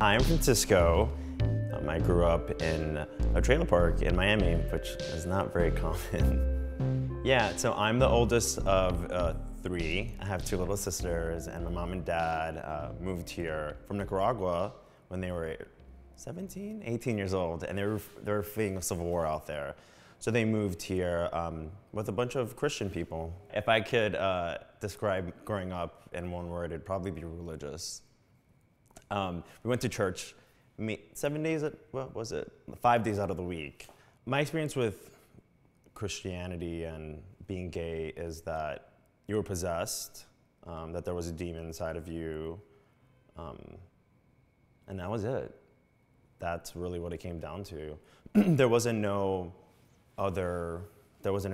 Hi, I'm Francisco. I grew up in a trailer park in Miami, which is not very common. Yeah, so I'm the oldest of three. I have two little sisters, and my mom and dad moved here from Nicaragua when they were 17, 18 years old, and they were fleeing a civil war out there. So they moved here with a bunch of Christian people. If I could describe growing up in one word, it'd probably be religious. We went to church 7 days, what was it? 5 days out of the week. My experience with Christianity and being gay is that you were possessed, that there was a demon inside of you, and that was it. That's really what it came down to. There wasn't an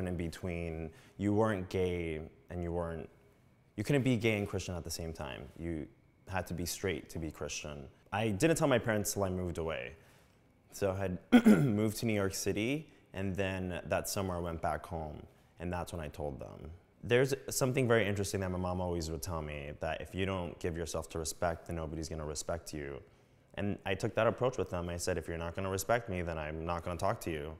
in-between. You weren't gay and you couldn't be gay and Christian at the same time. You had to be straight to be Christian. I didn't tell my parents till I moved away. So I had moved to New York City, and then that summer I went back home, and that's when I told them. There's something very interesting that my mom always would tell me, that if you don't give yourself to respect, then nobody's gonna respect you. And I took that approach with them. I said, if you're not gonna respect me, then I'm not gonna talk to you.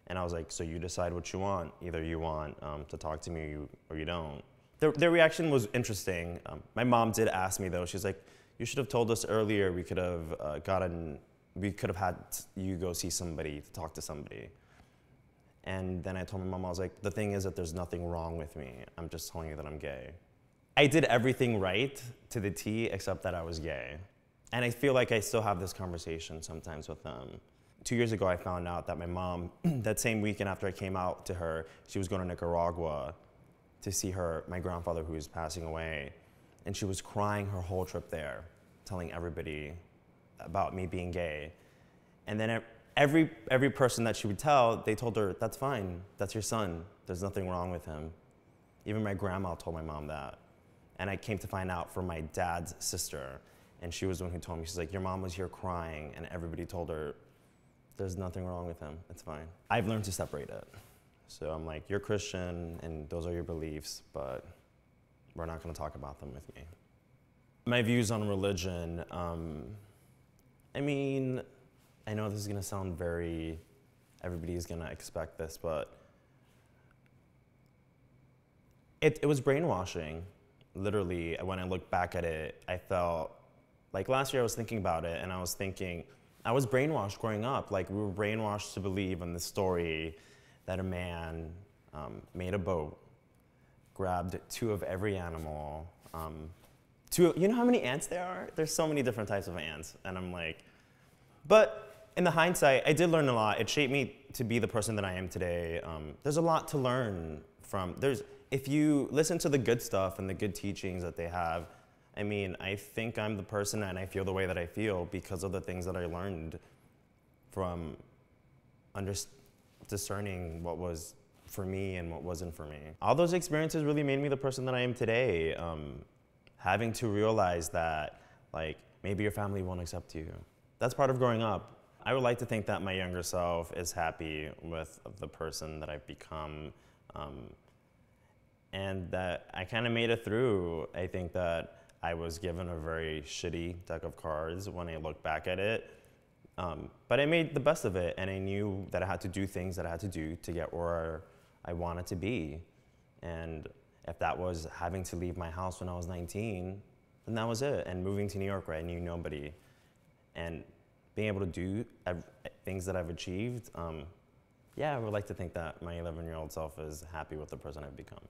And I was like, so you decide what you want. Either you want to talk to me or you don't. Their reaction was interesting. My mom did ask me though, she's like, you should have told us earlier, we could have had you go see somebody, to talk to somebody. And then I told my mom, I was like, the thing is that there's nothing wrong with me. I'm just telling you that I'm gay. I did everything right to the T except that I was gay. And I feel like I still have this conversation sometimes with them. 2 years ago, I found out that my mom, that same weekend after I came out to her, she was going to Nicaragua to see my grandfather who was passing away. And she was crying her whole trip there, telling everybody about me being gay. And then every person that she would tell, they told her, that's fine, that's your son. There's nothing wrong with him. Even my grandma told my mom that. And I came to find out from my dad's sister. And she was the one who told me, she's like, your mom was here crying, and everybody told her, there's nothing wrong with him, it's fine. I've learned to separate it. So I'm like, you're Christian, and those are your beliefs, but we're not gonna talk about them with me. My views on religion, I mean, I know this is gonna sound everybody's gonna expect this, but it was brainwashing. Literally, when I look back at it, I felt, like last year I was thinking about it, and I was thinking, I was brainwashed growing up. Like, we were brainwashed to believe in the story that a man made a boat, grabbed two of every animal. You know how many ants there are? There's so many different types of ants. And I'm like, but in the hindsight, I did learn a lot. It shaped me to be the person that I am today. There's a lot to learn from. If you listen to the good stuff and the good teachings that they have, I mean, I think I'm the person and I feel the way that I feel because of the things that I learned from discerning what was for me and what wasn't for me. All those experiences really made me the person that I am today. Having to realize that, like, maybe your family won't accept you. That's part of growing up. I would like to think that my younger self is happy with the person that I've become, and that I kind of made it through. I think that I was given a very shitty deck of cards when I look back at it. But I made the best of it, and I knew that I had to do things that I had to do to get where I wanted to be. And if that was having to leave my house when I was 19, then that was it. And moving to New York where I knew nobody, and being able to do things that I've achieved, yeah, I would like to think that my 11-year-old self is happy with the person I've become.